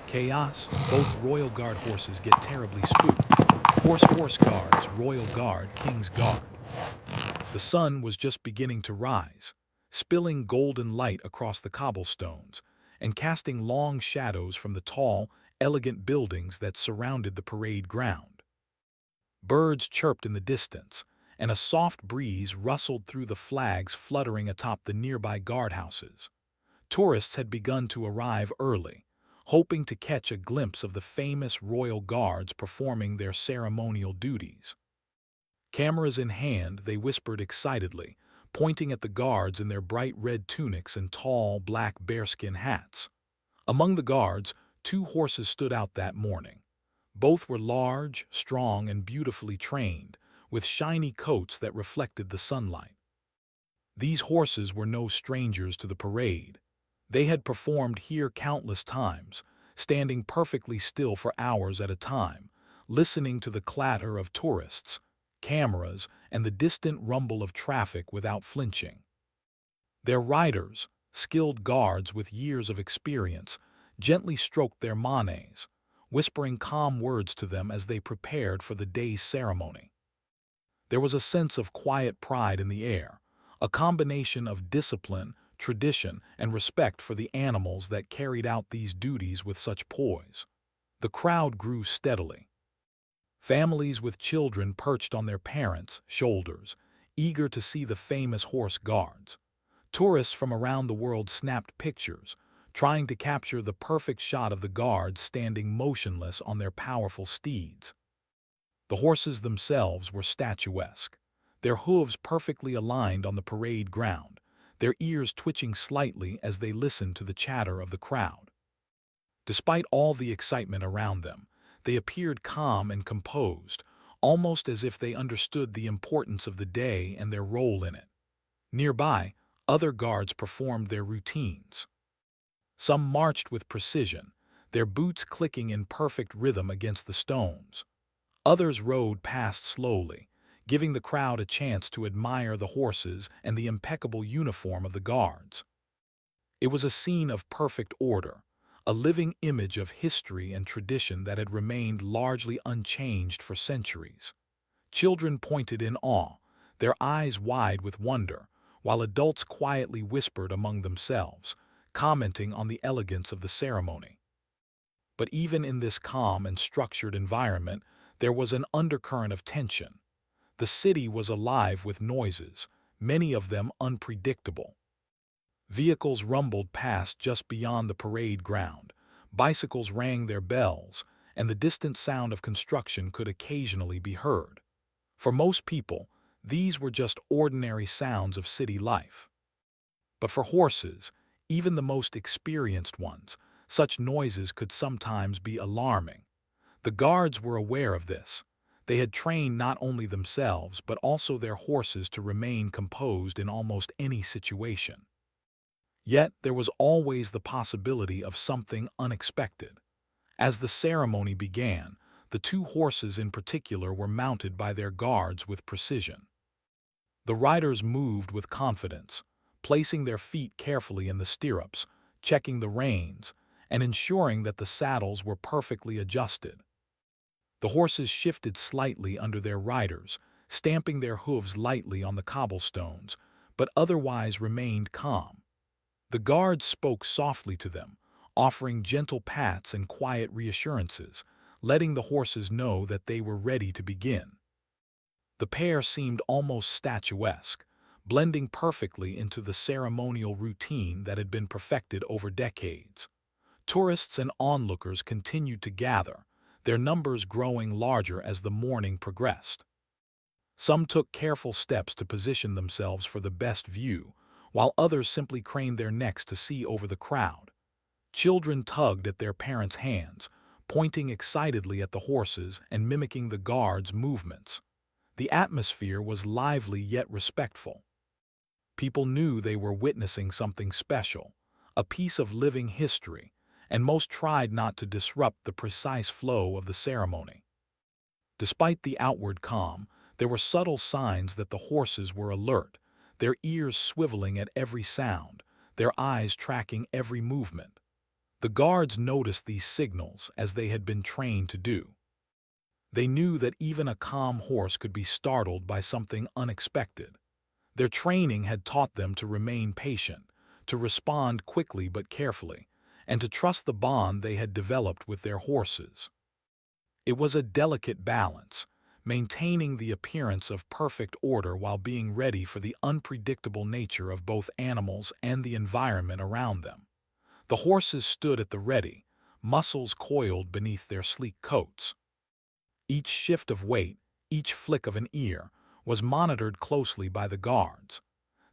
Chaos, both Royal Guard horses get terribly spooked. Horse guards, Royal Guard, King's Guard. The sun was just beginning to rise, spilling golden light across the cobblestones and casting long shadows from the tall, elegant buildings that surrounded the parade ground. Birds chirped in the distance, and a soft breeze rustled through the flags fluttering atop the nearby guardhouses. Tourists had begun to arrive early, hoping to catch a glimpse of the famous royal guards performing their ceremonial duties. Cameras in hand, they whispered excitedly, pointing at the guards in their bright red tunics and tall, black bearskin hats. Among the guards, two horses stood out that morning. Both were large, strong, and beautifully trained, with shiny coats that reflected the sunlight. These horses were no strangers to the parade. They had performed here countless times, standing perfectly still for hours at a time, listening to the clatter of tourists, cameras, and the distant rumble of traffic without flinching. Their riders, skilled guards with years of experience, gently stroked their manes, whispering calm words to them as they prepared for the day's ceremony. There was a sense of quiet pride in the air, a combination of discipline, tradition, and respect for the animals that carried out these duties with such poise. The crowd grew steadily. Families with children perched on their parents' shoulders, eager to see the famous horse guards. Tourists from around the world snapped pictures, trying to capture the perfect shot of the guards standing motionless on their powerful steeds. The horses themselves were statuesque, their hooves perfectly aligned on the parade ground, their ears twitching slightly as they listened to the chatter of the crowd. Despite all the excitement around them, they appeared calm and composed, almost as if they understood the importance of the day and their role in it. Nearby, other guards performed their routines. Some marched with precision, their boots clicking in perfect rhythm against the stones. Others rode past slowly, giving the crowd a chance to admire the horses and the impeccable uniform of the guards. It was a scene of perfect order, a living image of history and tradition that had remained largely unchanged for centuries. Children pointed in awe, their eyes wide with wonder, while adults quietly whispered among themselves, commenting on the elegance of the ceremony. But even in this calm and structured environment, there was an undercurrent of tension. The city was alive with noises, many of them unpredictable. Vehicles rumbled past just beyond the parade ground, bicycles rang their bells, and the distant sound of construction could occasionally be heard. For most people, these were just ordinary sounds of city life. But for horses, even the most experienced ones, such noises could sometimes be alarming. The guards were aware of this. They had trained not only themselves but also their horses to remain composed in almost any situation. Yet there was always the possibility of something unexpected. As the ceremony began, the two horses in particular were mounted by their guards with precision. The riders moved with confidence, placing their feet carefully in the stirrups, checking the reins, and ensuring that the saddles were perfectly adjusted. The horses shifted slightly under their riders, stamping their hooves lightly on the cobblestones, but otherwise remained calm. The guards spoke softly to them, offering gentle pats and quiet reassurances, letting the horses know that they were ready to begin. The pair seemed almost statuesque, blending perfectly into the ceremonial routine that had been perfected over decades. Tourists and onlookers continued to gather, their numbers growing larger as the morning progressed. Some took careful steps to position themselves for the best view, while others simply craned their necks to see over the crowd. Children tugged at their parents' hands, pointing excitedly at the horses and mimicking the guards' movements. The atmosphere was lively yet respectful. People knew they were witnessing something special, a piece of living history, and most tried not to disrupt the precise flow of the ceremony. Despite the outward calm, there were subtle signs that the horses were alert, their ears swiveling at every sound, their eyes tracking every movement. The guards noticed these signals as they had been trained to do. They knew that even a calm horse could be startled by something unexpected. Their training had taught them to remain patient, to respond quickly but carefully, and to trust the bond they had developed with their horses. It was a delicate balance, maintaining the appearance of perfect order while being ready for the unpredictable nature of both animals and the environment around them. The horses stood at the ready, muscles coiled beneath their sleek coats. Each shift of weight, each flick of an ear, was monitored closely by the guards.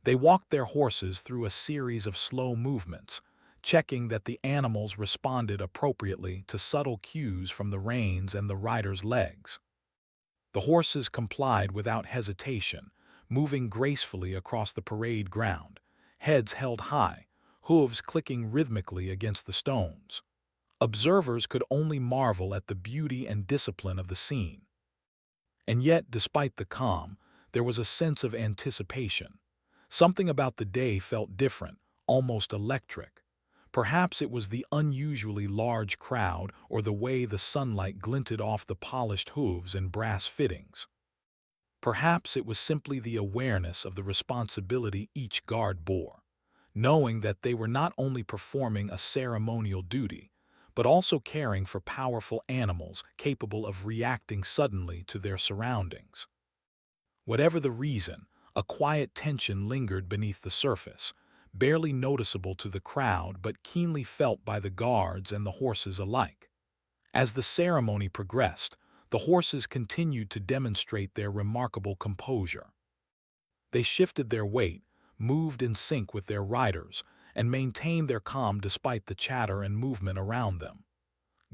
They walked their horses through a series of slow movements, checking that the animals responded appropriately to subtle cues from the reins and the rider's legs. The horses complied without hesitation, moving gracefully across the parade ground, heads held high, hooves clicking rhythmically against the stones. Observers could only marvel at the beauty and discipline of the scene. And yet, despite the calm, there was a sense of anticipation. Something about the day felt different, almost electric. Perhaps it was the unusually large crowd or the way the sunlight glinted off the polished hooves and brass fittings. Perhaps it was simply the awareness of the responsibility each guard bore, knowing that they were not only performing a ceremonial duty, but also caring for powerful animals capable of reacting suddenly to their surroundings. Whatever the reason, a quiet tension lingered beneath the surface, barely noticeable to the crowd but keenly felt by the guards and the horses alike. As the ceremony progressed, the horses continued to demonstrate their remarkable composure. They shifted their weight, moved in sync with their riders, and maintained their calm despite the chatter and movement around them.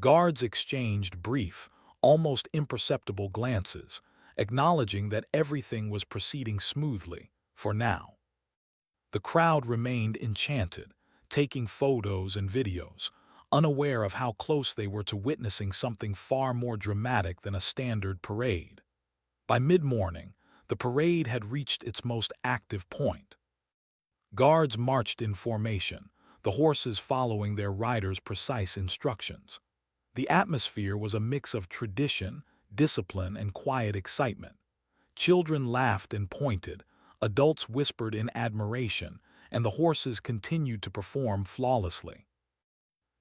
Guards exchanged brief, almost imperceptible glances, acknowledging that everything was proceeding smoothly, for now. The crowd remained enchanted, taking photos and videos, unaware of how close they were to witnessing something far more dramatic than a standard parade. By mid-morning, the parade had reached its most active point. Guards marched in formation, the horses following their riders' precise instructions. The atmosphere was a mix of tradition, discipline, and quiet excitement. Children laughed and pointed, adults whispered in admiration, and the horses continued to perform flawlessly.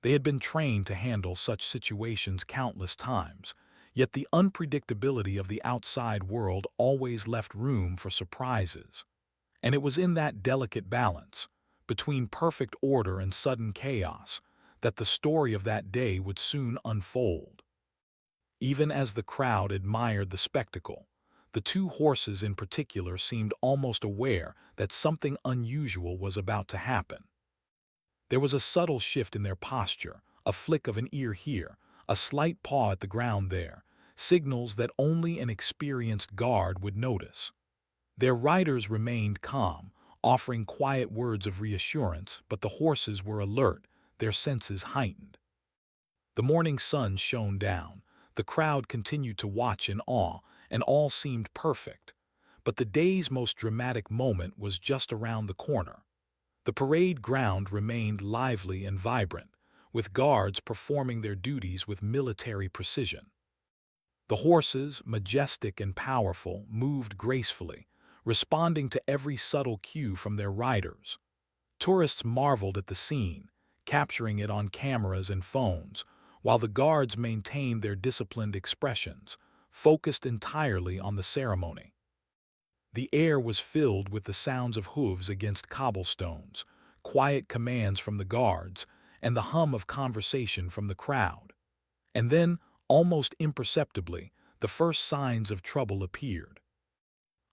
They had been trained to handle such situations countless times, yet the unpredictability of the outside world always left room for surprises. And it was in that delicate balance, between perfect order and sudden chaos, that the story of that day would soon unfold. Even as the crowd admired the spectacle, the two horses in particular seemed almost aware that something unusual was about to happen. There was a subtle shift in their posture, a flick of an ear here, a slight paw at the ground there, signals that only an experienced guard would notice. Their riders remained calm, offering quiet words of reassurance, but the horses were alert, their senses heightened. The morning sun shone down, the crowd continued to watch in awe, and all seemed perfect. But the day's most dramatic moment was just around the corner. The parade ground remained lively and vibrant, with guards performing their duties with military precision. The horses, majestic and powerful, moved gracefully, responding to every subtle cue from their riders. Tourists marveled at the scene, capturing it on cameras and phones, while the guards maintained their disciplined expressions, focused entirely on the ceremony. The air was filled with the sounds of hooves against cobblestones, quiet commands from the guards, and the hum of conversation from the crowd. And then, almost imperceptibly, the first signs of trouble appeared.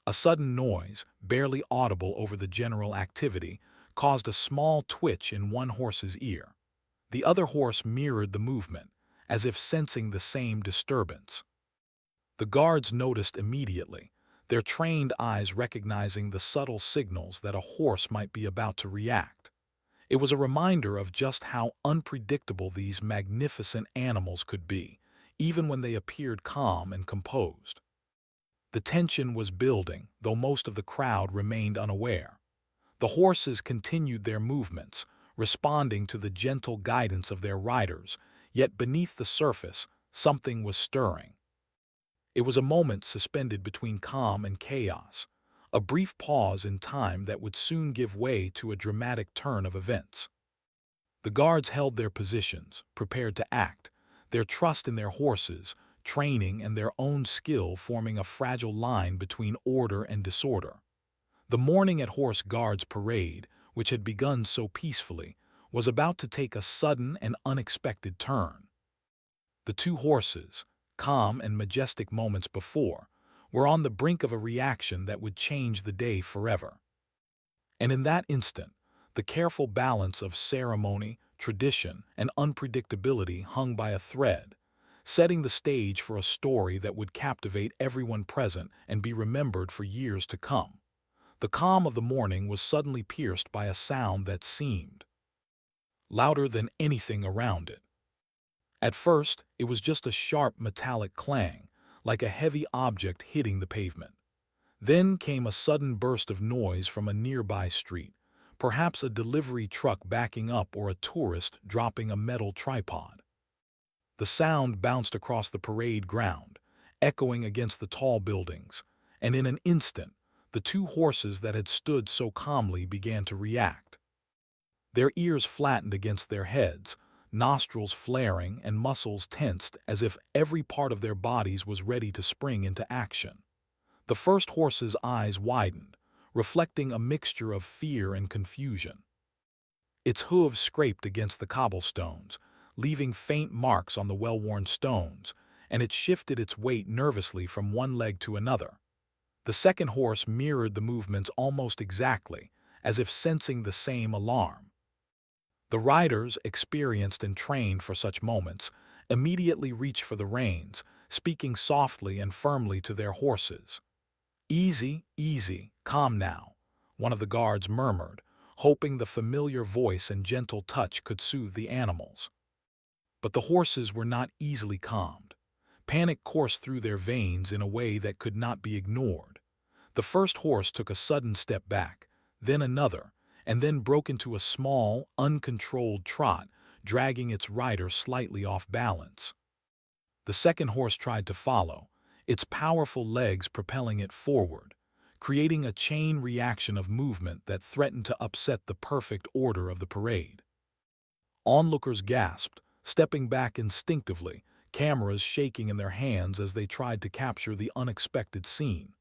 A sudden noise, barely audible over the general activity, caused a small twitch in one horse's ear. The other horse mirrored the movement, as if sensing the same disturbance. The guards noticed immediately, their trained eyes recognizing the subtle signals that a horse might be about to react. It was a reminder of just how unpredictable these magnificent animals could be, even when they appeared calm and composed. The tension was building, though most of the crowd remained unaware. The horses continued their movements, responding to the gentle guidance of their riders, yet beneath the surface, something was stirring. It was a moment suspended between calm and chaos, a brief pause in time that would soon give way to a dramatic turn of events. The guards held their positions, prepared to act, their trust in their horses, training, and their own skill forming a fragile line between order and disorder. The morning at Horse Guards Parade, which had begun so peacefully, was about to take a sudden and unexpected turn. The two horses, calm and majestic moments before, were on the brink of a reaction that would change the day forever. And in that instant, the careful balance of ceremony, tradition, and unpredictability hung by a thread, setting the stage for a story that would captivate everyone present and be remembered for years to come. The calm of the morning was suddenly pierced by a sound that seemed louder than anything around it. At first, it was just a sharp metallic clang, like a heavy object hitting the pavement. Then came a sudden burst of noise from a nearby street, perhaps a delivery truck backing up or a tourist dropping a metal tripod. The sound bounced across the parade ground, echoing against the tall buildings, and in an instant, the two horses that had stood so calmly began to react. Their ears flattened against their heads, nostrils flaring and muscles tensed as if every part of their bodies was ready to spring into action. The first horse's eyes widened, reflecting a mixture of fear and confusion. Its hooves scraped against the cobblestones, leaving faint marks on the well-worn stones, and it shifted its weight nervously from one leg to another. The second horse mirrored the movements almost exactly, as if sensing the same alarm. The riders, experienced and trained for such moments, immediately reached for the reins, speaking softly and firmly to their horses. "Easy, easy, calm now," one of the guards murmured, hoping the familiar voice and gentle touch could soothe the animals. But the horses were not easily calmed. Panic coursed through their veins in a way that could not be ignored. The first horse took a sudden step back, then another, and then broke into a small, uncontrolled trot, dragging its rider slightly off balance. The second horse tried to follow, its powerful legs propelling it forward, creating a chain reaction of movement that threatened to upset the perfect order of the parade. Onlookers gasped, stepping back instinctively, cameras shaking in their hands as they tried to capture the unexpected scene.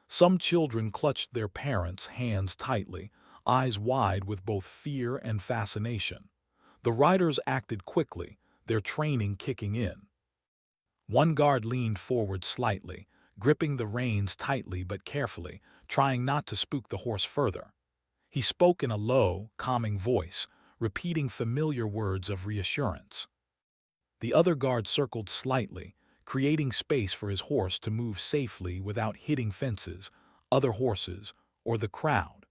Some children clutched their parents' hands tightly, eyes wide with both fear and fascination. The riders acted quickly, their training kicking in. One guard leaned forward slightly, gripping the reins tightly but carefully, trying not to spook the horse further. He spoke in a low, calming voice, repeating familiar words of reassurance. The other guard circled slightly, creating space for his horse to move safely without hitting fences, other horses, or the crowd.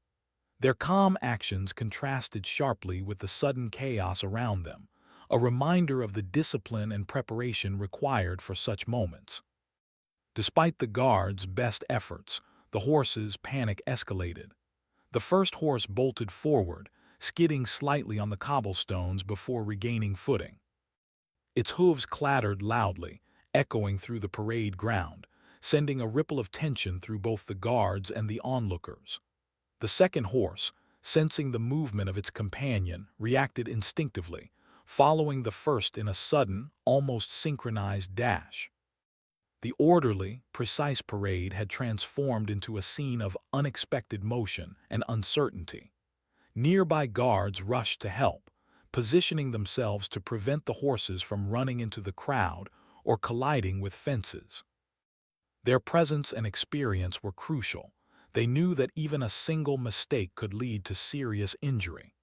Their calm actions contrasted sharply with the sudden chaos around them, a reminder of the discipline and preparation required for such moments. Despite the guards' best efforts, the horses' panic escalated. The first horse bolted forward, skidding slightly on the cobblestones before regaining footing. Its hooves clattered loudly, echoing through the parade ground, sending a ripple of tension through both the guards and the onlookers. The second horse, sensing the movement of its companion, reacted instinctively, following the first in a sudden, almost synchronized dash. The orderly, precise parade had transformed into a scene of unexpected motion and uncertainty. Nearby guards rushed to help, positioning themselves to prevent the horses from running into the crowd or colliding with fences. Their presence and experience were crucial. They knew that even a single mistake could lead to serious injury.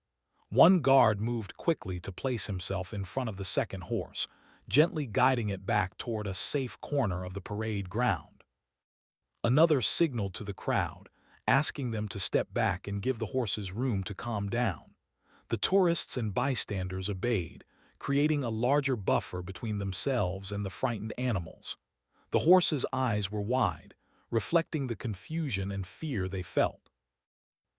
One guard moved quickly to place himself in front of the second horse, gently guiding it back toward a safe corner of the parade ground. Another signaled to the crowd, asking them to step back and give the horses room to calm down. The tourists and bystanders obeyed, creating a larger buffer between themselves and the frightened animals. The horses' eyes were wide, reflecting the confusion and fear they felt.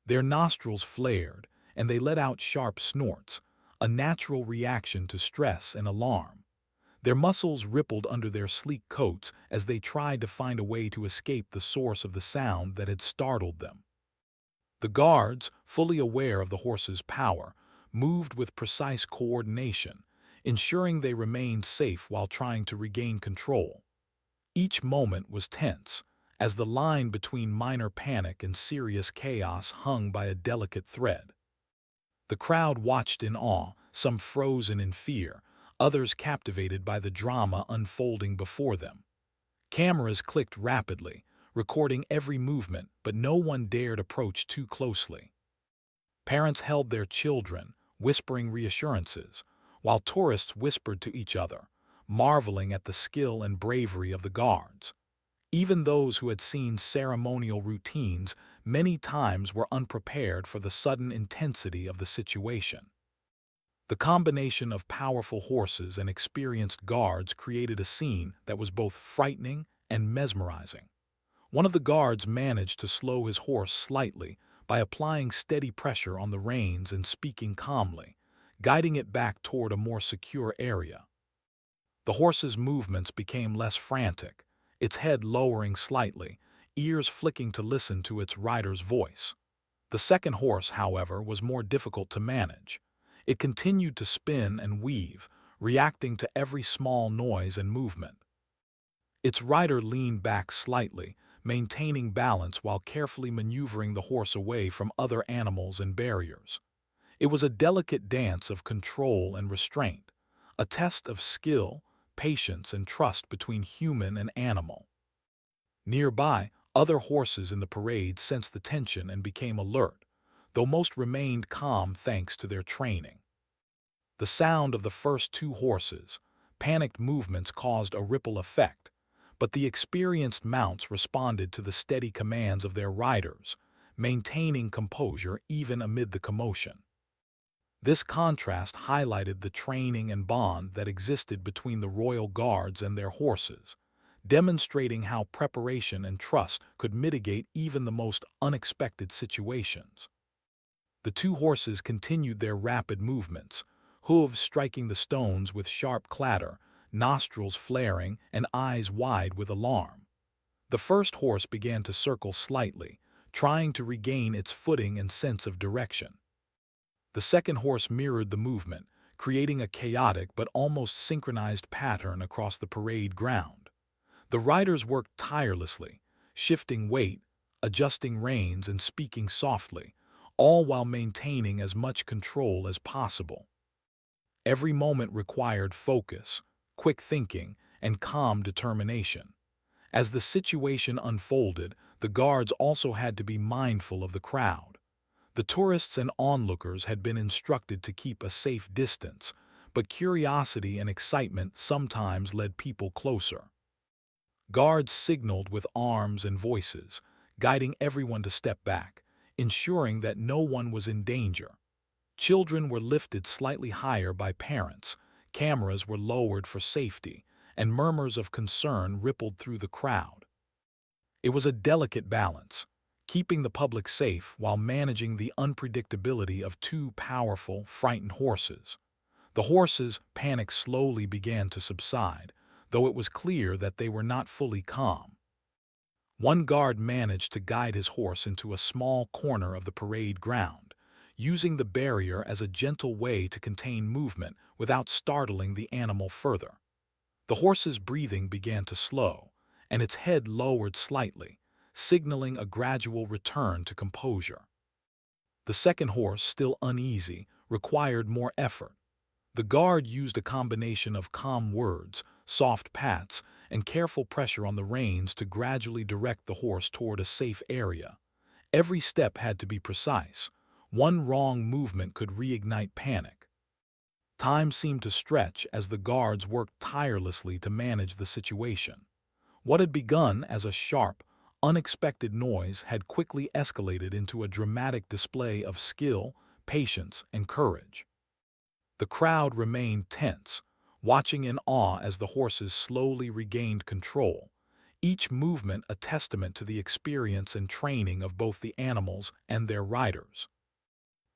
Their nostrils flared, and they let out sharp snorts, a natural reaction to stress and alarm. Their muscles rippled under their sleek coats as they tried to find a way to escape the source of the sound that had startled them. The guards, fully aware of the horse's power, moved with precise coordination, ensuring they remained safe while trying to regain control. Each moment was tense, as the line between minor panic and serious chaos hung by a delicate thread. The crowd watched in awe, some frozen in fear, others captivated by the drama unfolding before them. Cameras clicked rapidly, recording every movement, but no one dared approach too closely. Parents held their children, whispering reassurances, while tourists whispered to each other, marveling at the skill and bravery of the guards. Even those who had seen ceremonial routines many times were unprepared for the sudden intensity of the situation. The combination of powerful horses and experienced guards created a scene that was both frightening and mesmerizing. One of the guards managed to slow his horse slightly by applying steady pressure on the reins and speaking calmly, guiding it back toward a more secure area. The horse's movements became less frantic, its head lowering slightly, ears flicking to listen to its rider's voice. The second horse, however, was more difficult to manage. It continued to spin and weave, reacting to every small noise and movement. Its rider leaned back slightly, maintaining balance while carefully maneuvering the horse away from other animals and barriers. It was a delicate dance of control and restraint, a test of skill, patience, and trust between human and animal. Nearby, other horses in the parade sensed the tension and became alert, though most remained calm thanks to their training. The sound of the first two horses' panicked movements caused a ripple effect, but the experienced mounts responded to the steady commands of their riders, maintaining composure even amid the commotion. This contrast highlighted the training and bond that existed between the royal guards and their horses, demonstrating how preparation and trust could mitigate even the most unexpected situations. The two horses continued their rapid movements, hooves striking the stones with sharp clatter, nostrils flaring, and eyes wide with alarm. The first horse began to circle slightly, trying to regain its footing and sense of direction. The second horse mirrored the movement, creating a chaotic but almost synchronized pattern across the parade ground. The riders worked tirelessly, shifting weight, adjusting reins, and speaking softly, all while maintaining as much control as possible. Every moment required focus, quick thinking, and calm determination. As the situation unfolded, the guards also had to be mindful of the crowd. The tourists and onlookers had been instructed to keep a safe distance, but curiosity and excitement sometimes led people closer. Guards signaled with arms and voices, guiding everyone to step back, ensuring that no one was in danger. Children were lifted slightly higher by parents, cameras were lowered for safety, and murmurs of concern rippled through the crowd. It was a delicate balance, keeping the public safe while managing the unpredictability of two powerful, frightened horses. The horses' panic slowly began to subside, though it was clear that they were not fully calm. One guard managed to guide his horse into a small corner of the parade ground, using the barrier as a gentle way to contain movement without startling the animal further. The horse's breathing began to slow, and its head lowered slightly, signaling a gradual return to composure. The second horse, still uneasy, required more effort. The guard used a combination of calm words, soft pats, and careful pressure on the reins to gradually direct the horse toward a safe area. Every step had to be precise. One wrong movement could reignite panic. Time seemed to stretch as the guards worked tirelessly to manage the situation. What had begun as a sharp, unexpected noise had quickly escalated into a dramatic display of skill, patience, and courage. The crowd remained tense, watching in awe as the horses slowly regained control, each movement a testament to the experience and training of both the animals and their riders.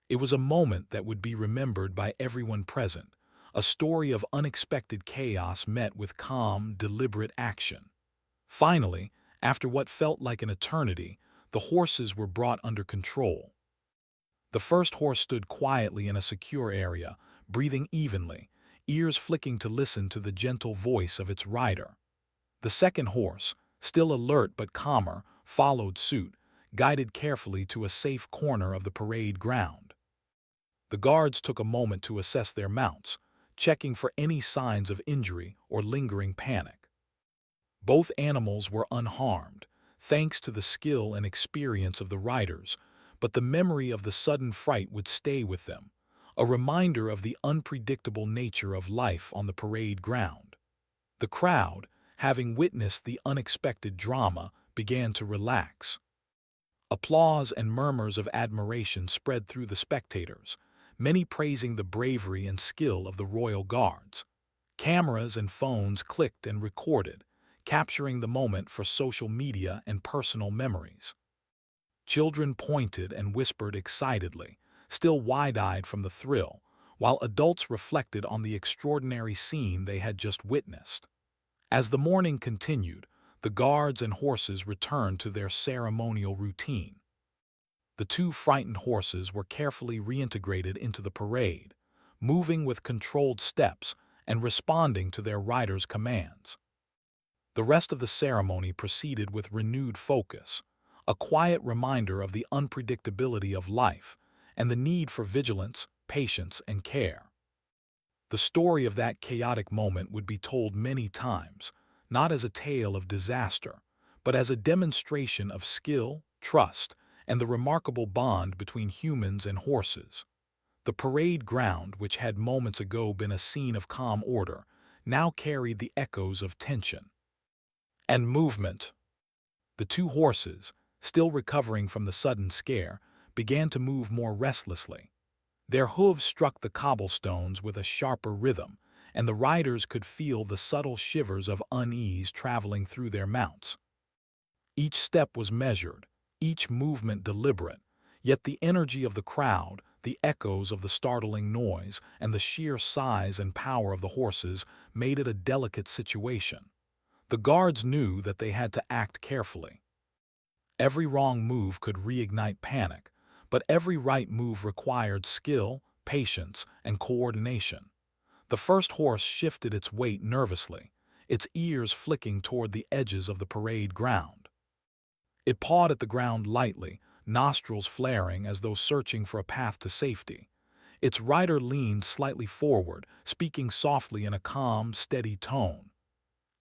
It was a moment that would be remembered by everyone present, a story of unexpected chaos met with calm, deliberate action. Finally, after what felt like an eternity, the horses were brought under control. The first horse stood quietly in a secure area, breathing evenly, ears flicking to listen to the gentle voice of its rider. The second horse, still alert but calmer, followed suit, guided carefully to a safe corner of the parade ground. The guards took a moment to assess their mounts, checking for any signs of injury or lingering panic. Both animals were unharmed, thanks to the skill and experience of the riders, but the memory of the sudden fright would stay with them, a reminder of the unpredictable nature of life on the parade ground. The crowd, having witnessed the unexpected drama, began to relax. Applause and murmurs of admiration spread through the spectators, many praising the bravery and skill of the royal guards. Cameras and phones clicked and recorded, capturing the moment for social media and personal memories. Children pointed and whispered excitedly, still wide-eyed from the thrill, while adults reflected on the extraordinary scene they had just witnessed. As the morning continued, the guards and horses returned to their ceremonial routine. The two frightened horses were carefully reintegrated into the parade, moving with controlled steps and responding to their riders' commands. The rest of the ceremony proceeded with renewed focus, a quiet reminder of the unpredictability of life and the need for vigilance, patience, and care. The story of that chaotic moment would be told many times, not as a tale of disaster, but as a demonstration of skill, trust, and the remarkable bond between humans and horses. The parade ground, which had moments ago been a scene of calm order, now carried the echoes of tension and movement. The two horses, still recovering from the sudden scare, began to move more restlessly. Their hooves struck the cobblestones with a sharper rhythm, and the riders could feel the subtle shivers of unease traveling through their mounts. Each step was measured, each movement deliberate, yet the energy of the crowd, the echoes of the startling noise, and the sheer size and power of the horses made it a delicate situation. The guards knew that they had to act carefully. Every wrong move could reignite panic, but every right move required skill, patience, and coordination. The first horse shifted its weight nervously, its ears flicking toward the edges of the parade ground. It pawed at the ground lightly, nostrils flaring as though searching for a path to safety. Its rider leaned slightly forward, speaking softly in a calm, steady tone.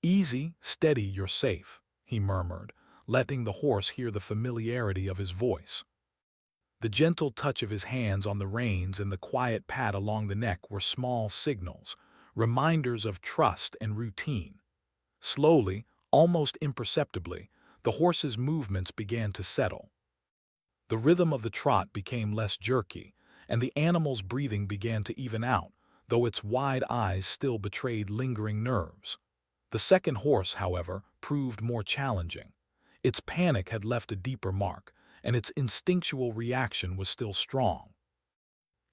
"Easy, steady, you're safe," he murmured, letting the horse hear the familiarity of his voice. The gentle touch of his hands on the reins and the quiet pat along the neck were small signals, reminders of trust and routine. Slowly, almost imperceptibly, the horse's movements began to settle. The rhythm of the trot became less jerky, and the animal's breathing began to even out, though its wide eyes still betrayed lingering nerves. The second horse, however, proved more challenging. Its panic had left a deeper mark, and its instinctual reaction was still strong.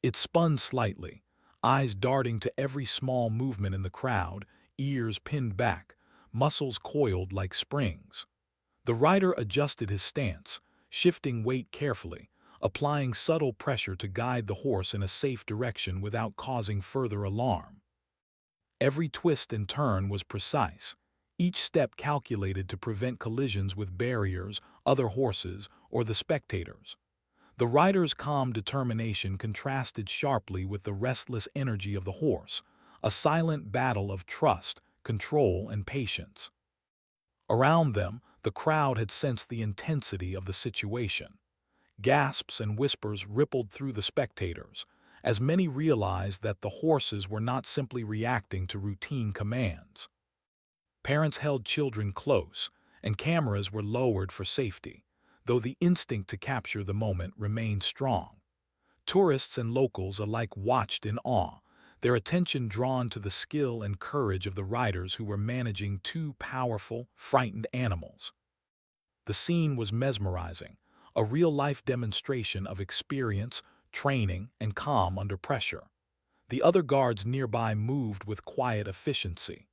It spun slightly, eyes darting to every small movement in the crowd, ears pinned back, muscles coiled like springs. The rider adjusted his stance, shifting weight carefully, applying subtle pressure to guide the horse in a safe direction without causing further alarm. Every twist and turn was precise, each step calculated to prevent collisions with barriers, other horses, or the spectators. The rider's calm determination contrasted sharply with the restless energy of the horse, a silent battle of trust, control, and patience. Around them, the crowd had sensed the intensity of the situation. Gasps and whispers rippled through the spectators, as many realized that the horses were not simply reacting to routine commands. Parents held children close, and cameras were lowered for safety, though the instinct to capture the moment remained strong. Tourists and locals alike watched in awe, their attention drawn to the skill and courage of the riders who were managing two powerful, frightened animals. The scene was mesmerizing, a real-life demonstration of experience, training, and calm under pressure. The other guards nearby moved with quiet efficiency.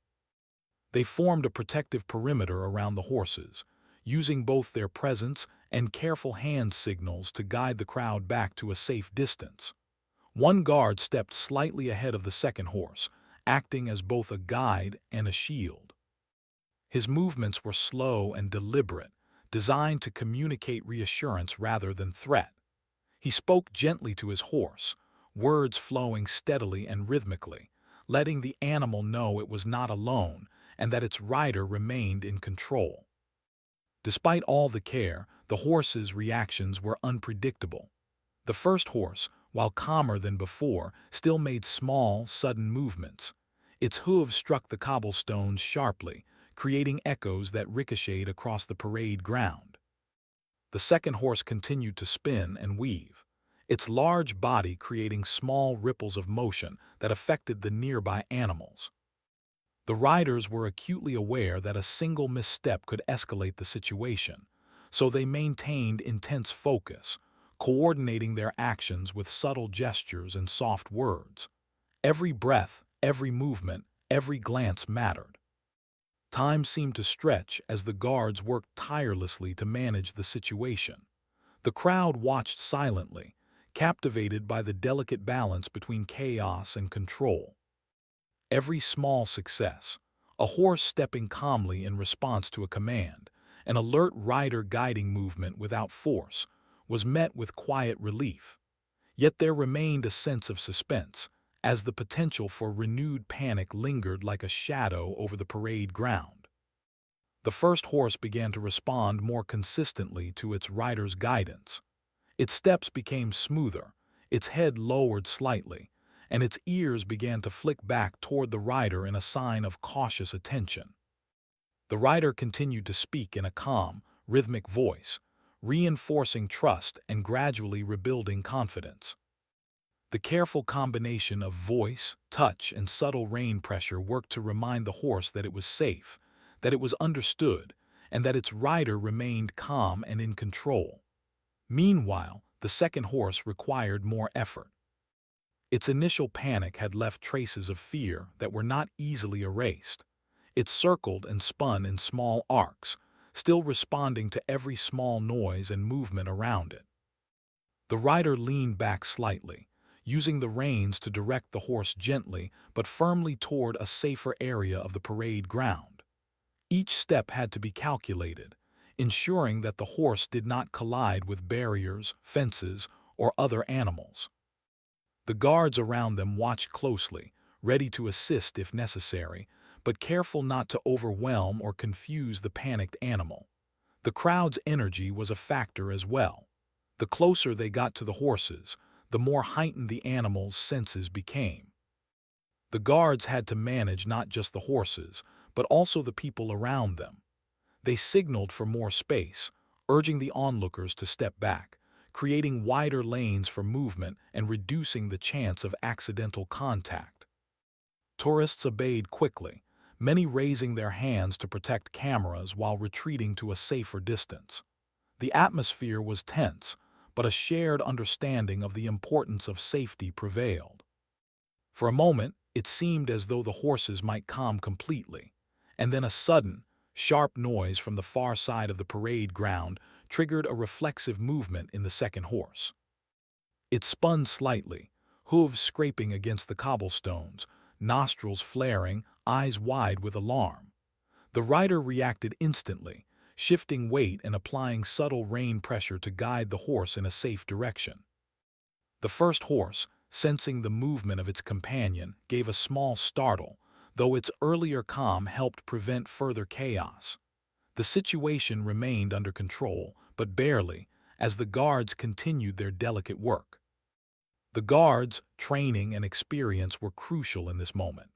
They formed a protective perimeter around the horses, using both their presence and careful hand signals to guide the crowd back to a safe distance. One guard stepped slightly ahead of the second horse, acting as both a guide and a shield. His movements were slow and deliberate, designed to communicate reassurance rather than threat. He spoke gently to his horse, words flowing steadily and rhythmically, letting the animal know it was not alone and that its rider remained in control. Despite all the care, the horse's reactions were unpredictable. The first horse, while calmer than before, still made small, sudden movements. Its hooves struck the cobblestones sharply, creating echoes that ricocheted across the parade ground. The second horse continued to spin and weave, its large body creating small ripples of motion that affected the nearby animals. The riders were acutely aware that a single misstep could escalate the situation, so they maintained intense focus, coordinating their actions with subtle gestures and soft words. Every breath, every movement, every glance mattered. Time seemed to stretch as the guards worked tirelessly to manage the situation. The crowd watched silently, captivated by the delicate balance between chaos and control. Every small success, a horse stepping calmly in response to a command, an alert rider guiding movement without force, was met with quiet relief. Yet there remained a sense of suspense, as the potential for renewed panic lingered like a shadow over the parade ground. The first horse began to respond more consistently to its rider's guidance. Its steps became smoother, its head lowered slightly, and its ears began to flick back toward the rider in a sign of cautious attention. The rider continued to speak in a calm, rhythmic voice, reinforcing trust and gradually rebuilding confidence. The careful combination of voice, touch, and subtle rein pressure worked to remind the horse that it was safe, that it was understood, and that its rider remained calm and in control. Meanwhile, the second horse required more effort. Its initial panic had left traces of fear that were not easily erased. It circled and spun in small arcs, still responding to every small noise and movement around it. The rider leaned back slightly, using the reins to direct the horse gently but firmly toward a safer area of the parade ground. Each step had to be calculated, ensuring that the horse did not collide with barriers, fences, or other animals. The guards around them watched closely, ready to assist if necessary, but careful not to overwhelm or confuse the panicked animal. The crowd's energy was a factor as well. The closer they got to the horses, the more heightened the animal's senses became. The guards had to manage not just the horses, but also the people around them. They signaled for more space, urging the onlookers to step back, creating wider lanes for movement and reducing the chance of accidental contact. Tourists obeyed quickly, many raising their hands to protect cameras while retreating to a safer distance. The atmosphere was tense, but a shared understanding of the importance of safety prevailed. For a moment, it seemed as though the horses might calm completely, and then a sudden, sharp noise from the far side of the parade ground triggered a reflexive movement in the second horse. It spun slightly, hooves scraping against the cobblestones, nostrils flaring, eyes wide with alarm. The rider reacted instantly, shifting weight and applying subtle rein pressure to guide the horse in a safe direction. The first horse, sensing the movement of its companion, gave a small startle, though its earlier calm helped prevent further chaos. The situation remained under control, but barely, as the guards continued their delicate work. The guards' training and experience were crucial in this moment.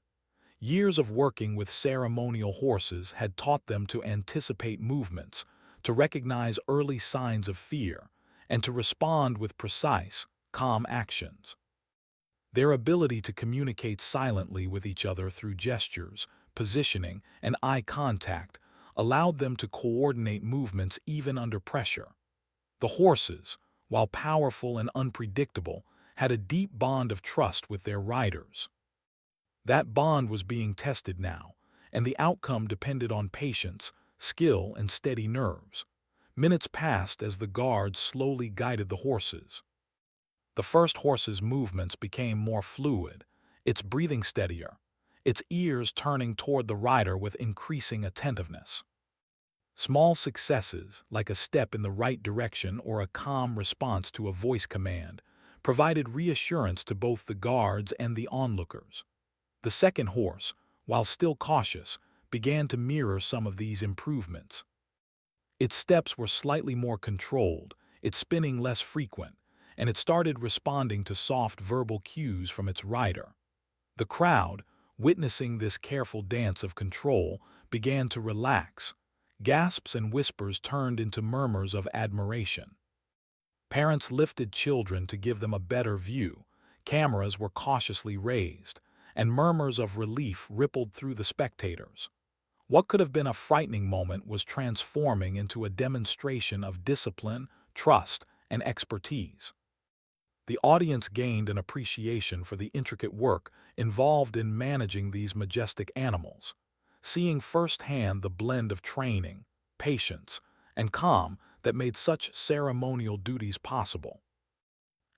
Years of working with ceremonial horses had taught them to anticipate movements, to recognize early signs of fear, and to respond with precise, calm actions. Their ability to communicate silently with each other through gestures, positioning, and eye contact allowed them to coordinate movements even under pressure. The horses, while powerful and unpredictable, had a deep bond of trust with their riders. That bond was being tested now, and the outcome depended on patience, skill, and steady nerves. Minutes passed as the guards slowly guided the horses. The first horse's movements became more fluid, its breathing steadier, its ears turning toward the rider with increasing attentiveness. Small successes, like a step in the right direction or a calm response to a voice command, provided reassurance to both the guards and the onlookers. The second horse, while still cautious, began to mirror some of these improvements. Its steps were slightly more controlled, its spinning less frequent, and it started responding to soft verbal cues from its rider. The crowd, witnessing this careful dance of control, began to relax. Gasps and whispers turned into murmurs of admiration. Parents lifted children to give them a better view, cameras were cautiously raised, and murmurs of relief rippled through the spectators. What could have been a frightening moment was transforming into a demonstration of discipline, trust, and expertise. The audience gained an appreciation for the intricate work involved in managing these majestic animals, seeing firsthand the blend of training, patience, and calm that made such ceremonial duties possible.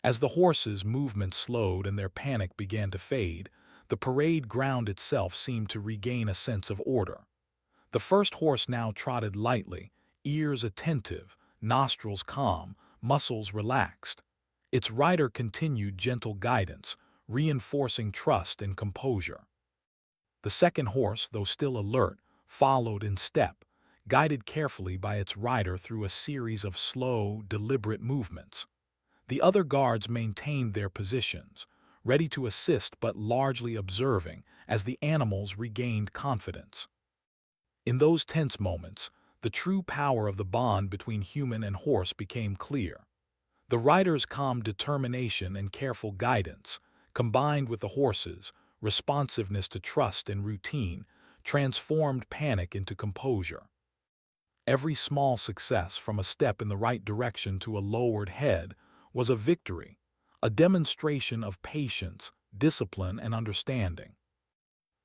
As the horses' movement slowed and their panic began to fade, the parade ground itself seemed to regain a sense of order. The first horse now trotted lightly, ears attentive, nostrils calm, muscles relaxed. Its rider continued gentle guidance, reinforcing trust and composure. The second horse, though still alert, followed in step, guided carefully by its rider through a series of slow, deliberate movements. The other guards maintained their positions, ready to assist but largely observing as the animals regained confidence. In those tense moments, the true power of the bond between human and horse became clear. The rider's calm determination and careful guidance, combined with the horse's responsiveness to trust and routine, transformed panic into composure. Every small success, from a step in the right direction to a lowered head, was a victory, a demonstration of patience, discipline, and understanding.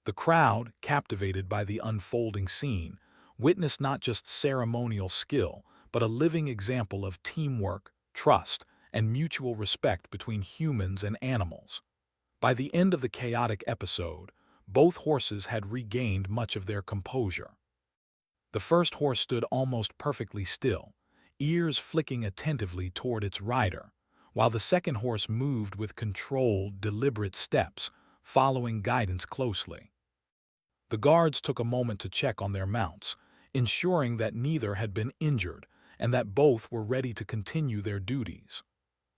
The crowd, captivated by the unfolding scene, witnessed not just ceremonial skill, but a living example of teamwork, trust, and mutual respect between humans and animals. By the end of the chaotic episode, both horses had regained much of their composure. The first horse stood almost perfectly still, ears flicking attentively toward its rider, while the second horse moved with controlled, deliberate steps, following guidance closely. The guards took a moment to check on their mounts, ensuring that neither had been injured and that both were ready to continue their duties.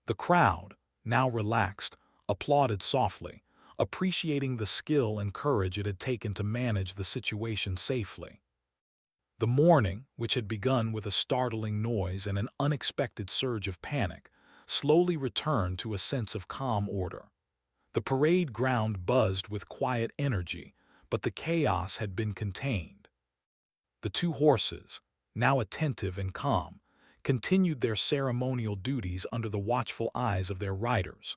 The crowd, now relaxed, applauded softly, appreciating the skill and courage it had taken to manage the situation safely. The morning, which had begun with a startling noise and an unexpected surge of panic, slowly returned to a sense of calm order. The parade ground buzzed with quiet energy, but the chaos had been contained. The two horses, now attentive and calm, continued their ceremonial duties under the watchful eyes of their riders.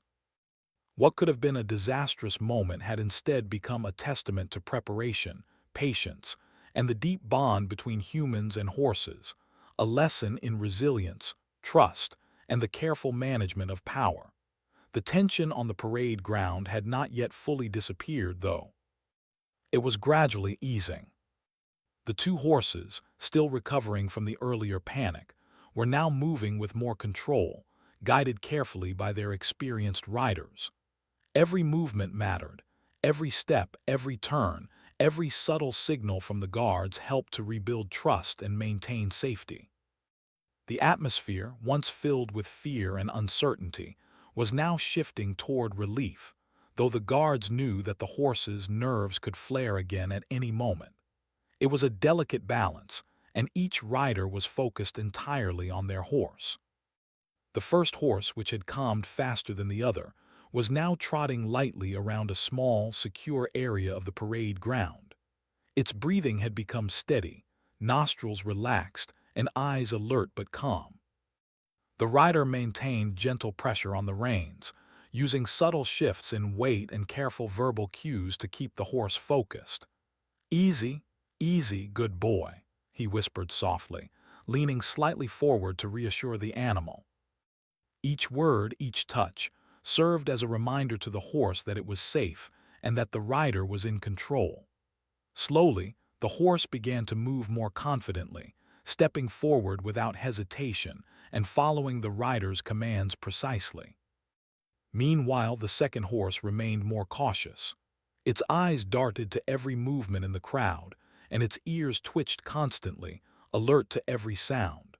What could have been a disastrous moment had instead become a testament to preparation, patience, and the deep bond between humans and horses, a lesson in resilience, trust, and the careful management of power. The tension on the parade ground had not yet fully disappeared, though. It was gradually easing. The two horses, still recovering from the earlier panic, were now moving with more control, guided carefully by their experienced riders. Every movement mattered. Every step, every turn, every subtle signal from the guards helped to rebuild trust and maintain safety. The atmosphere, once filled with fear and uncertainty, was now shifting toward relief, though the guards knew that the horses' nerves could flare again at any moment. It was a delicate balance, and each rider was focused entirely on their horse. The first horse, which had calmed faster than the other, was now trotting lightly around a small, secure area of the parade ground. Its breathing had become steady, nostrils relaxed, and eyes alert but calm. The rider maintained gentle pressure on the reins, using subtle shifts in weight and careful verbal cues to keep the horse focused. "Easy, easy, good boy," he whispered softly, leaning slightly forward to reassure the animal. Each word, each touch, served as a reminder to the horse that it was safe and that the rider was in control. Slowly, the horse began to move more confidently, stepping forward without hesitation and following the rider's commands precisely. Meanwhile, the second horse remained more cautious. Its eyes darted to every movement in the crowd, and its ears twitched constantly, alert to every sound.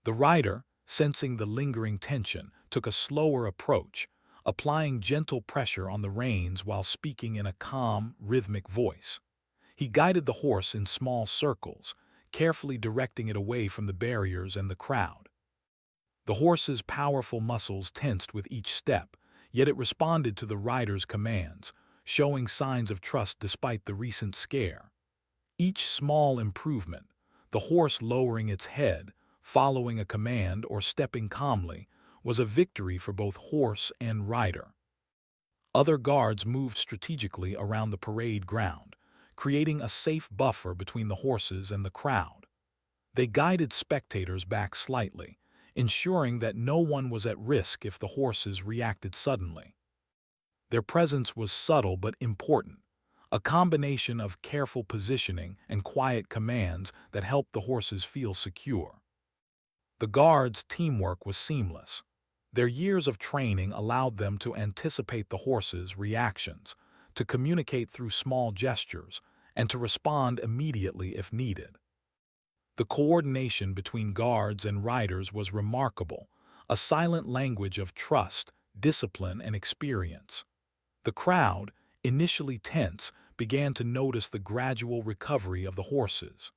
The rider, sensing the lingering tension, took a slower approach, applying gentle pressure on the reins while speaking in a calm, rhythmic voice. He guided the horse in small circles, carefully directing it away from the barriers and the crowd. The horse's powerful muscles tensed with each step, yet it responded to the rider's commands, showing signs of trust despite the recent scare. Each small improvement, the horse lowering its head, following a command or stepping calmly, was a victory for both horse and rider. Other guards moved strategically around the parade ground, creating a safe buffer between the horses and the crowd. They guided spectators back slightly, ensuring that no one was at risk if the horses reacted suddenly. Their presence was subtle but important, a combination of careful positioning and quiet commands that helped the horses feel secure. The guards' teamwork was seamless. Their years of training allowed them to anticipate the horses' reactions, to communicate through small gestures, and to respond immediately if needed. The coordination between guards and riders was remarkable, a silent language of trust, discipline, and experience. The crowd, initially tense, began to notice the gradual recovery of the horses.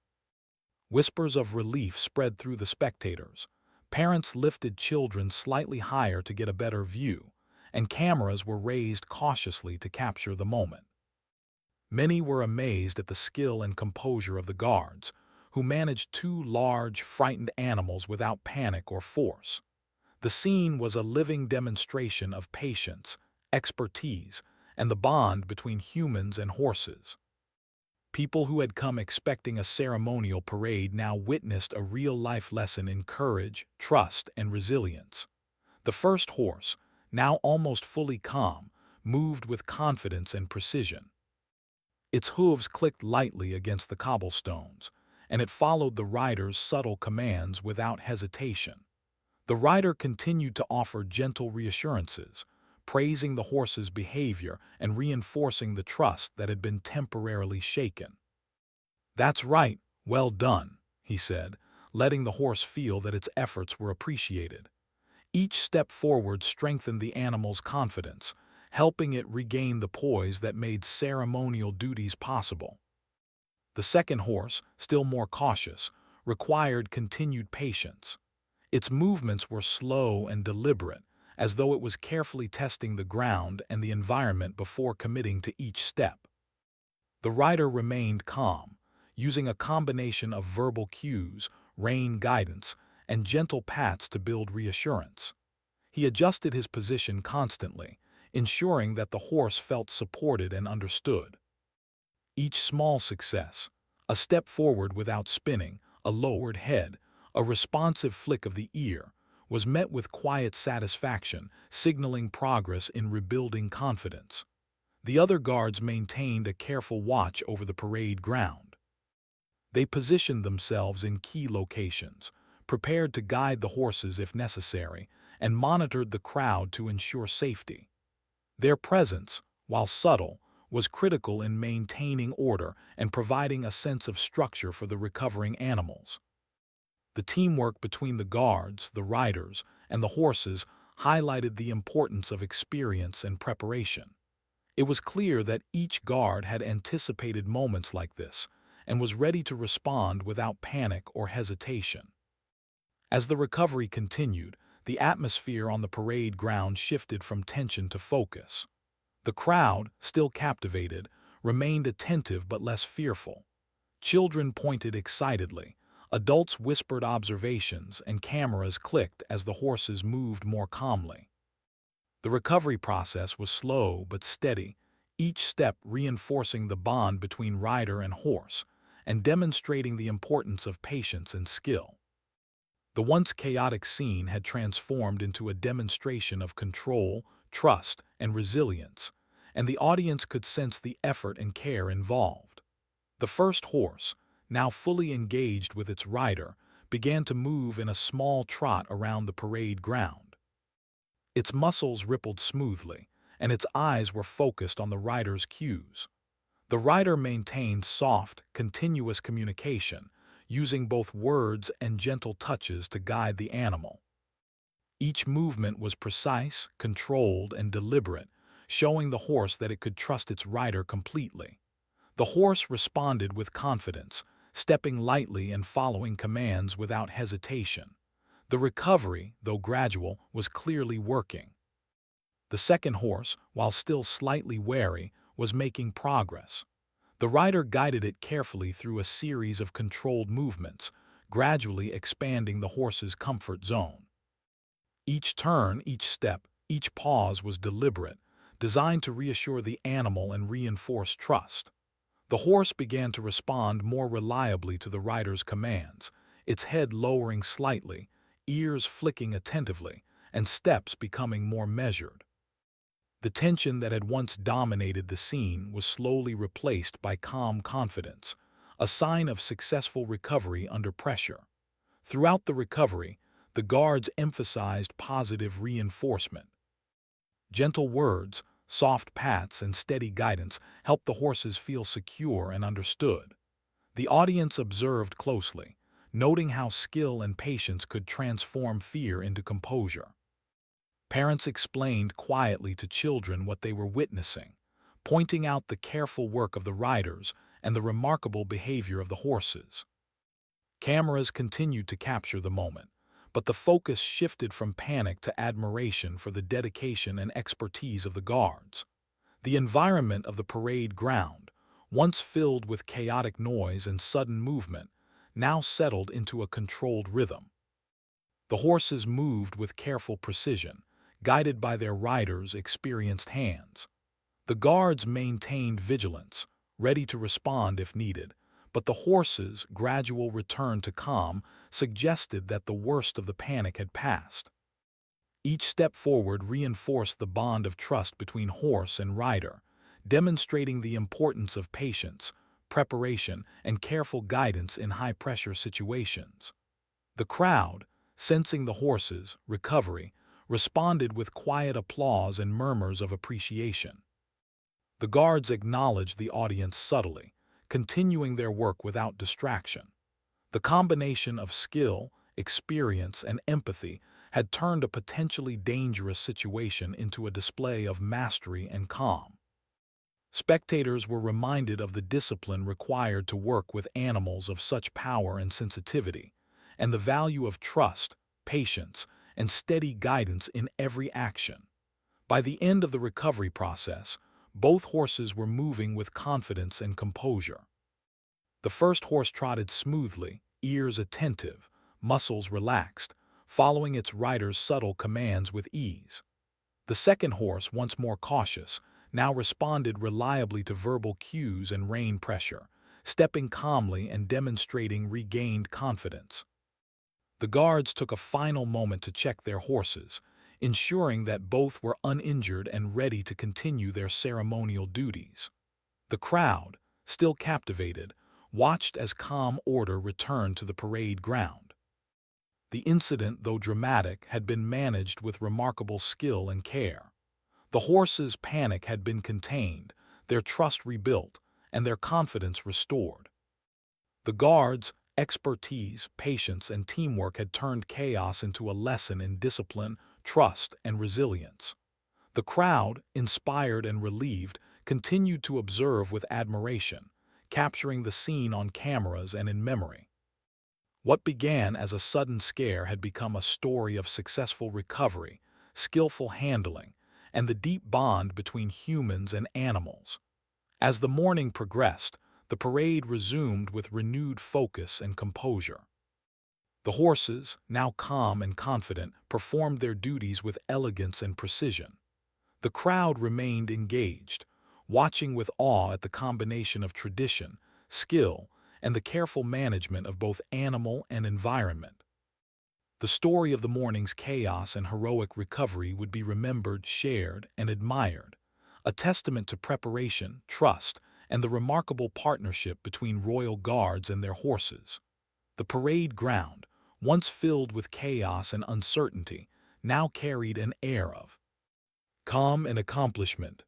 Whispers of relief spread through the spectators. Parents lifted children slightly higher to get a better view, and cameras were raised cautiously to capture the moment. Many were amazed at the skill and composure of the guards, who managed two large, frightened animals without panic or force. The scene was a living demonstration of patience, expertise, and the bond between humans and horses. People who had come expecting a ceremonial parade now witnessed a real-life lesson in courage, trust, and resilience. The first horse, now almost fully calm, moved with confidence and precision. Its hooves clicked lightly against the cobblestones, and it followed the rider's subtle commands without hesitation. The rider continued to offer gentle reassurances, praising the horse's behavior and reinforcing the trust that had been temporarily shaken. "That's right, well done," he said, letting the horse feel that its efforts were appreciated. Each step forward strengthened the animal's confidence, helping it regain the poise that made ceremonial duties possible. The second horse, still more cautious, required continued patience. Its movements were slow and deliberate, as though it was carefully testing the ground and the environment before committing to each step. The rider remained calm, using a combination of verbal cues, rein guidance, and gentle pats to build reassurance. He adjusted his position constantly, ensuring that the horse felt supported and understood. Each small success, a step forward without spinning, a lowered head, a responsive flick of the ear, was met with quiet satisfaction, signaling progress in rebuilding confidence. The other guards maintained a careful watch over the parade ground. They positioned themselves in key locations, prepared to guide the horses if necessary, and monitored the crowd to ensure safety. Their presence, while subtle, was critical in maintaining order and providing a sense of structure for the recovering animals. The teamwork between the guards, the riders, and the horses highlighted the importance of experience and preparation. It was clear that each guard had anticipated moments like this and was ready to respond without panic or hesitation. As the recovery continued, the atmosphere on the parade ground shifted from tension to focus. The crowd, still captivated, remained attentive but less fearful. Children pointed excitedly, adults whispered observations, and cameras clicked as the horses moved more calmly. The recovery process was slow but steady, each step reinforcing the bond between rider and horse and demonstrating the importance of patience and skill. The once chaotic scene had transformed into a demonstration of control, trust, and resilience, and the audience could sense the effort and care involved. The first horse, now fully engaged with its rider, began to move in a small trot around the parade ground. Its muscles rippled smoothly, and its eyes were focused on the rider's cues. The rider maintained soft, continuous communication, using both words and gentle touches to guide the animal. Each movement was precise, controlled, and deliberate, showing the horse that it could trust its rider completely. The horse responded with confidence, stepping lightly and following commands without hesitation. The recovery, though gradual, was clearly working. The second horse, while still slightly wary, was making progress. The rider guided it carefully through a series of controlled movements, gradually expanding the horse's comfort zone. Each turn, each step, each pause was deliberate, designed to reassure the animal and reinforce trust. The horse began to respond more reliably to the rider's commands, its head lowering slightly, ears flicking attentively, and steps becoming more measured. The tension that had once dominated the scene was slowly replaced by calm confidence, a sign of successful recovery under pressure. Throughout the recovery, the guards emphasized positive reinforcement. Gentle words, soft pats, and steady guidance helped the horses feel secure and understood. The audience observed closely, noting how skill and patience could transform fear into composure. Parents explained quietly to children what they were witnessing, pointing out the careful work of the riders and the remarkable behavior of the horses. Cameras continued to capture the moment, but the focus shifted from panic to admiration for the dedication and expertise of the guards. The environment of the parade ground, once filled with chaotic noise and sudden movement, now settled into a controlled rhythm. The horses moved with careful precision, guided by their riders' experienced hands. The guards maintained vigilance, ready to respond if needed, but the horses' gradual return to calm suggested that the worst of the panic had passed. Each step forward reinforced the bond of trust between horse and rider, demonstrating the importance of patience, preparation, and careful guidance in high-pressure situations. The crowd, sensing the horses' recovery, responded with quiet applause and murmurs of appreciation. The guards acknowledged the audience subtly, continuing their work without distraction. The combination of skill, experience, and empathy had turned a potentially dangerous situation into a display of mastery and calm. Spectators were reminded of the discipline required to work with animals of such power and sensitivity, and the value of trust, patience, and steady guidance in every action. By the end of the recovery process, both horses were moving with confidence and composure. The first horse trotted smoothly, ears attentive, muscles relaxed, following its rider's subtle commands with ease. The second horse, once more cautious, now responded reliably to verbal cues and rein pressure, stepping calmly and demonstrating regained confidence. The guards took a final moment to check their horses, ensuring that both were uninjured and ready to continue their ceremonial duties. The crowd, still captivated, watched as calm order returned to the parade ground. The incident, though dramatic, had been managed with remarkable skill and care. The horses' panic had been contained, their trust rebuilt, and their confidence restored. The guards' expertise, patience, and teamwork had turned chaos into a lesson in discipline, trust, and resilience. The crowd, inspired and relieved, continued to observe with admiration, capturing the scene on cameras and in memory. What began as a sudden scare had become a story of successful recovery, skillful handling, and the deep bond between humans and animals. As the morning progressed, the parade resumed with renewed focus and composure. The horses, now calm and confident, performed their duties with elegance and precision. The crowd remained engaged, watching with awe at the combination of tradition, skill, and the careful management of both animal and environment. The story of the morning's chaos and heroic recovery would be remembered, shared, and admired, a testament to preparation, trust, and the remarkable partnership between royal guards and their horses. The parade ground, once filled with chaos and uncertainty, now carried an air of calm and accomplishment.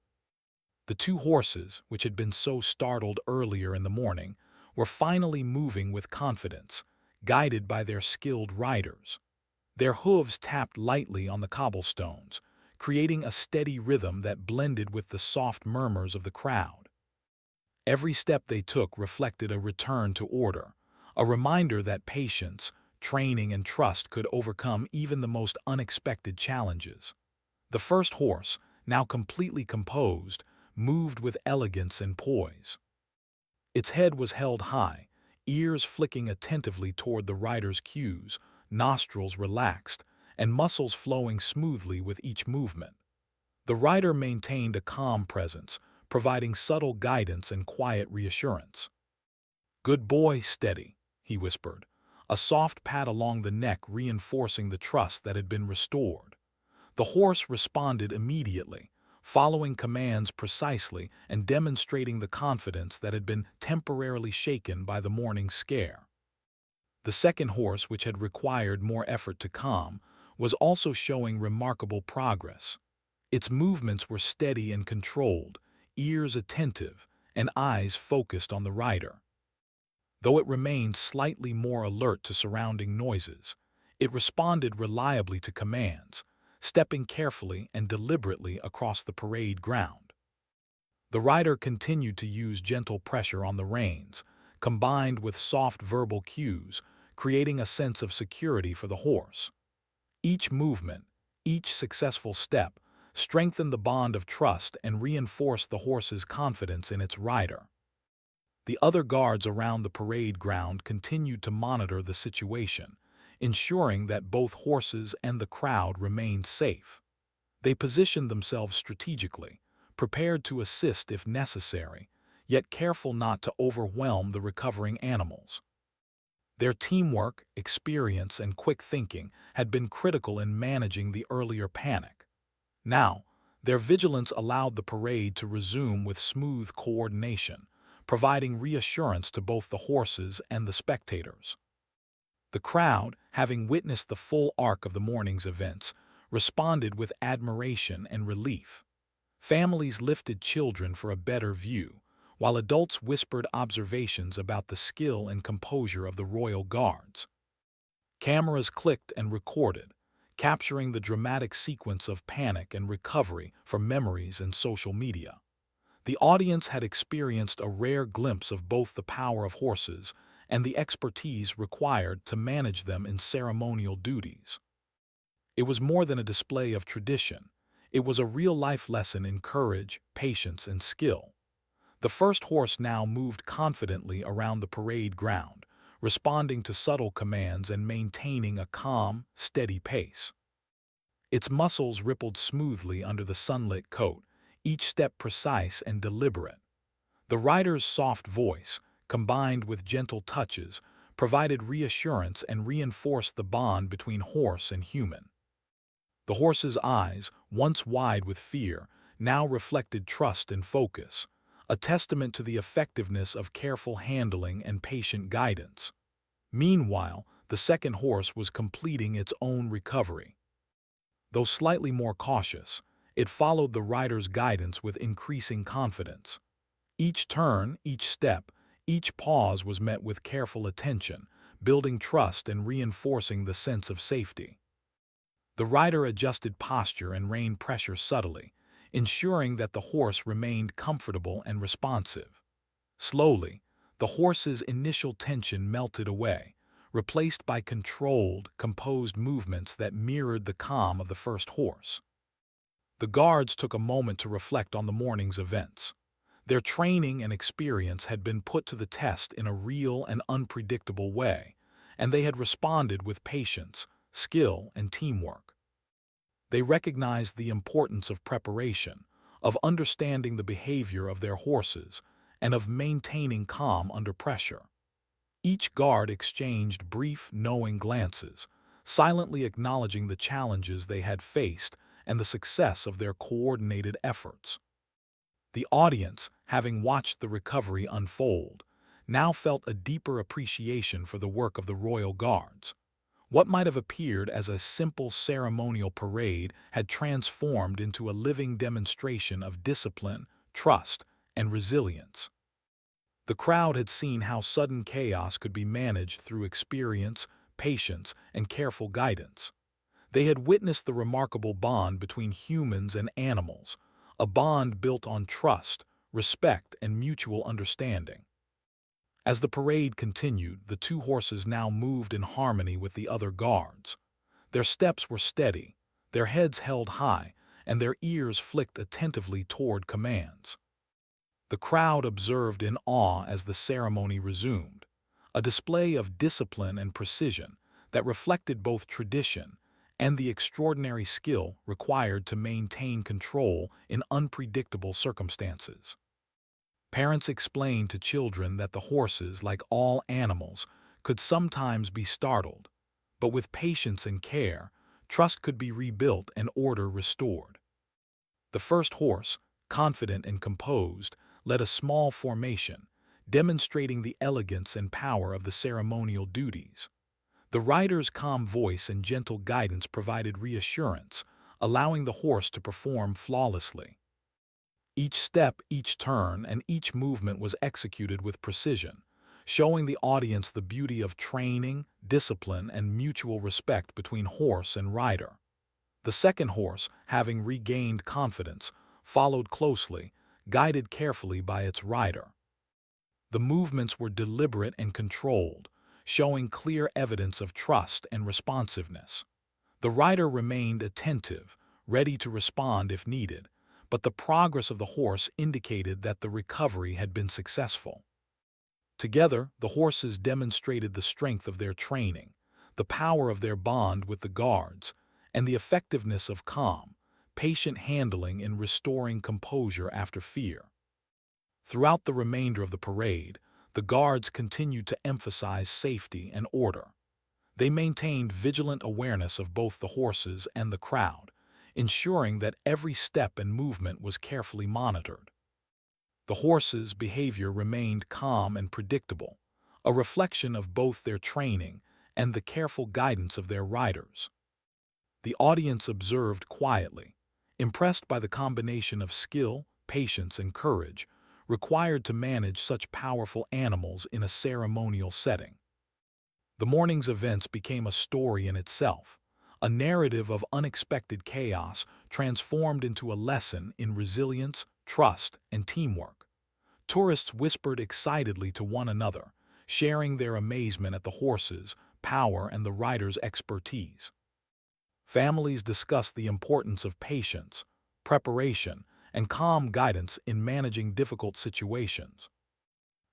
The two horses, which had been so startled earlier in the morning, were finally moving with confidence, guided by their skilled riders. Their hooves tapped lightly on the cobblestones, creating a steady rhythm that blended with the soft murmurs of the crowd. Every step they took reflected a return to order, a reminder that patience, training, and trust could overcome even the most unexpected challenges. The first horse, now completely composed, moved with elegance and poise. Its head was held high, ears flicking attentively toward the rider's cues, nostrils relaxed, and muscles flowing smoothly with each movement. The rider maintained a calm presence, providing subtle guidance and quiet reassurance. "Good boy, steady," he whispered, a soft pat along the neck reinforcing the trust that had been restored. The horse responded immediately, following commands precisely and demonstrating the confidence that had been temporarily shaken by the morning's scare. The second horse, which had required more effort to calm, was also showing remarkable progress. Its movements were steady and controlled, ears attentive, and eyes focused on the rider. Though it remained slightly more alert to surrounding noises, it responded reliably to commands, stepping carefully and deliberately across the parade ground. The rider continued to use gentle pressure on the reins, combined with soft verbal cues, creating a sense of security for the horse. Each movement, each successful step, strengthened the bond of trust and reinforced the horse's confidence in its rider. The other guards around the parade ground continued to monitor the situation, ensuring that both horses and the crowd remained safe. They positioned themselves strategically, prepared to assist if necessary, yet careful not to overwhelm the recovering animals. Their teamwork, experience, and quick thinking had been critical in managing the earlier panic. Now, their vigilance allowed the parade to resume with smooth coordination, providing reassurance to both the horses and the spectators. The crowd, having witnessed the full arc of the morning's events, responded with admiration and relief. Families lifted children for a better view, while adults whispered observations about the skill and composure of the royal guards. Cameras clicked and recorded, capturing the dramatic sequence of panic and recovery for memories and social media. The audience had experienced a rare glimpse of both the power of horses and the expertise required to manage them in ceremonial duties. It was more than a display of tradition. It was a real-life lesson in courage, patience, and skill. The first horse now moved confidently around the parade ground, responding to subtle commands and maintaining a calm, steady pace. Its muscles rippled smoothly under the sunlit coat, each step precise and deliberate. The rider's soft voice, combined with gentle touches, provided reassurance and reinforced the bond between horse and human. The horse's eyes, once wide with fear, now reflected trust and focus, a testament to the effectiveness of careful handling and patient guidance. Meanwhile, the second horse was completing its own recovery. Though slightly more cautious, it followed the rider's guidance with increasing confidence. Each turn, each step, each pause was met with careful attention, building trust and reinforcing the sense of safety. The rider adjusted posture and rein pressure subtly, ensuring that the horse remained comfortable and responsive. Slowly, the horse's initial tension melted away, replaced by controlled, composed movements that mirrored the calm of the first horse. The guards took a moment to reflect on the morning's events. Their training and experience had been put to the test in a real and unpredictable way, and they had responded with patience, skill, and teamwork. They recognized the importance of preparation, of understanding the behavior of their horses, and of maintaining calm under pressure. Each guard exchanged brief, knowing glances, silently acknowledging the challenges they had faced and the success of their coordinated efforts. The audience, having watched the recovery unfold, now felt a deeper appreciation for the work of the royal guards. What might have appeared as a simple ceremonial parade had transformed into a living demonstration of discipline, trust, and resilience. The crowd had seen how sudden chaos could be managed through experience, patience, and careful guidance. They had witnessed the remarkable bond between humans and animals, a bond built on trust, respect, and mutual understanding. As the parade continued, the two horses now moved in harmony with the other guards. Their steps were steady, their heads held high, and their ears flicked attentively toward commands. The crowd observed in awe as the ceremony resumed, a display of discipline and precision that reflected both tradition and the extraordinary skill required to maintain control in unpredictable circumstances. Parents explained to children that the horses, like all animals, could sometimes be startled, but with patience and care, trust could be rebuilt and order restored. The first horse, confident and composed, led a small formation, demonstrating the elegance and power of the ceremonial duties. The rider's calm voice and gentle guidance provided reassurance, allowing the horse to perform flawlessly. Each step, each turn, and each movement was executed with precision, showing the audience the beauty of training, discipline, and mutual respect between horse and rider. The second horse, having regained confidence, followed closely, guided carefully by its rider. The movements were deliberate and controlled, showing clear evidence of trust and responsiveness. The rider remained attentive, ready to respond if needed, but the progress of the horse indicated that the recovery had been successful. Together, the horses demonstrated the strength of their training, the power of their bond with the guards, and the effectiveness of calm, patient handling in restoring composure after fear. Throughout the remainder of the parade, the guards continued to emphasize safety and order. They maintained vigilant awareness of both the horses and the crowd, ensuring that every step and movement was carefully monitored. The horses' behavior remained calm and predictable, a reflection of both their training and the careful guidance of their riders. The audience observed quietly, impressed by the combination of skill, patience, and courage required to manage such powerful animals in a ceremonial setting. The morning's events became a story in itself, a narrative of unexpected chaos transformed into a lesson in resilience, trust, and teamwork. Tourists whispered excitedly to one another, sharing their amazement at the horses' power and the riders' expertise. Families discussed the importance of patience, preparation, and calm guidance in managing difficult situations.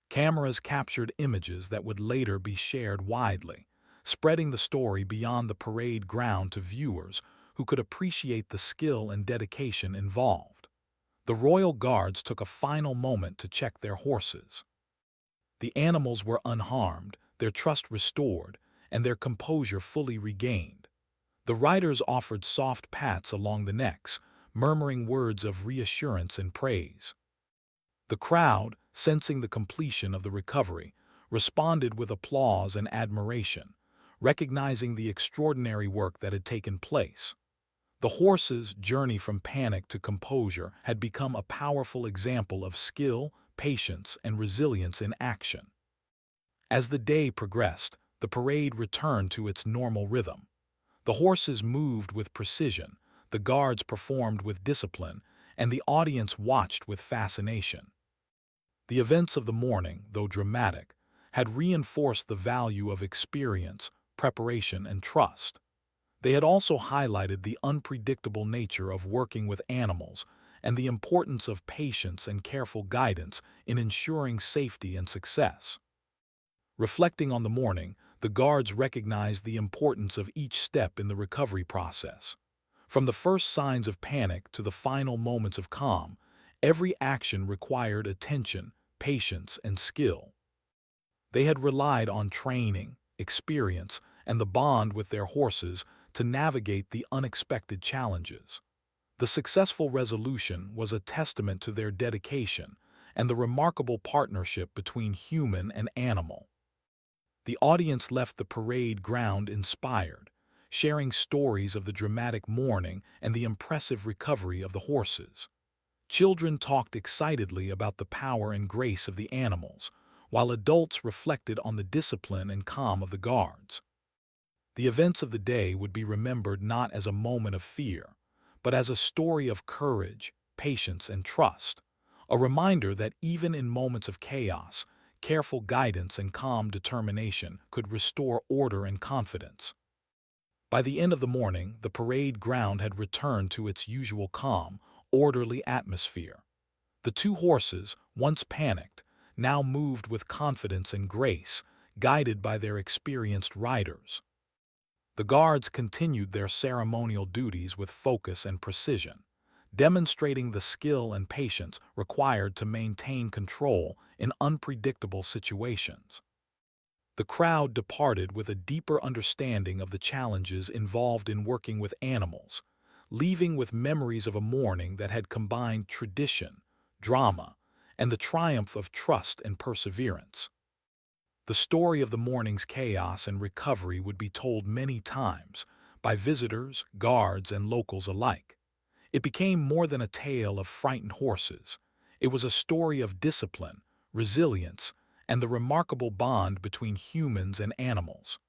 Cameras captured images that would later be shared widely, spreading the story beyond the parade ground to viewers who could appreciate the skill and dedication involved. The royal guards took a final moment to check their horses. The animals were unharmed, their trust restored, and their composure fully regained. The riders offered soft pats along the necks, murmuring words of reassurance and praise. The crowd, sensing the completion of the recovery, responded with applause and admiration, recognizing the extraordinary work that had taken place. The horses' journey from panic to composure had become a powerful example of skill, patience, and resilience in action. As the day progressed, the parade returned to its normal rhythm. The horses moved with precision, the guards performed with discipline, and the audience watched with fascination. The events of the morning, though dramatic, had reinforced the value of experience, preparation, and trust. They had also highlighted the unpredictable nature of working with animals and the importance of patience and careful guidance in ensuring safety and success. Reflecting on the morning, the guards recognized the importance of each step in the recovery process. From the first signs of panic to the final moments of calm, every action required attention, patience, and skill. They had relied on training, experience, and the bond with their horses to navigate the unexpected challenges. The successful resolution was a testament to their dedication and the remarkable partnership between human and animal. The audience left the parade ground inspired, sharing stories of the dramatic mourning and the impressive recovery of the horses. Children talked excitedly about the power and grace of the animals, while adults reflected on the discipline and calm of the guards. The events of the day would be remembered not as a moment of fear, but as a story of courage, patience, and trust, a reminder that even in moments of chaos, careful guidance and calm determination could restore order and confidence. By the end of the morning, the parade ground had returned to its usual calm, orderly atmosphere. The two horses, once panicked, now moved with confidence and grace, guided by their experienced riders. The guards continued their ceremonial duties with focus and precision, demonstrating the skill and patience required to maintain control in unpredictable situations. The crowd departed with a deeper understanding of the challenges involved in working with animals, leaving with memories of a morning that had combined tradition, drama, and the triumph of trust and perseverance. The story of the morning's chaos and recovery would be told many times by visitors, guards, and locals alike. It became more than a tale of frightened horses. It was a story of discipline, resilience, and the remarkable bond between humans and animals.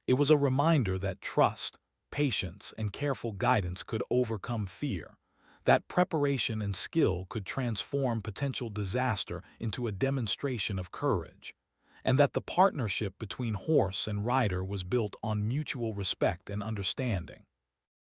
It was a reminder that trust, patience, and careful guidance could overcome fear, that preparation and skill could transform potential disaster into a demonstration of courage, and that the partnership between horse and rider was built on mutual respect and understanding.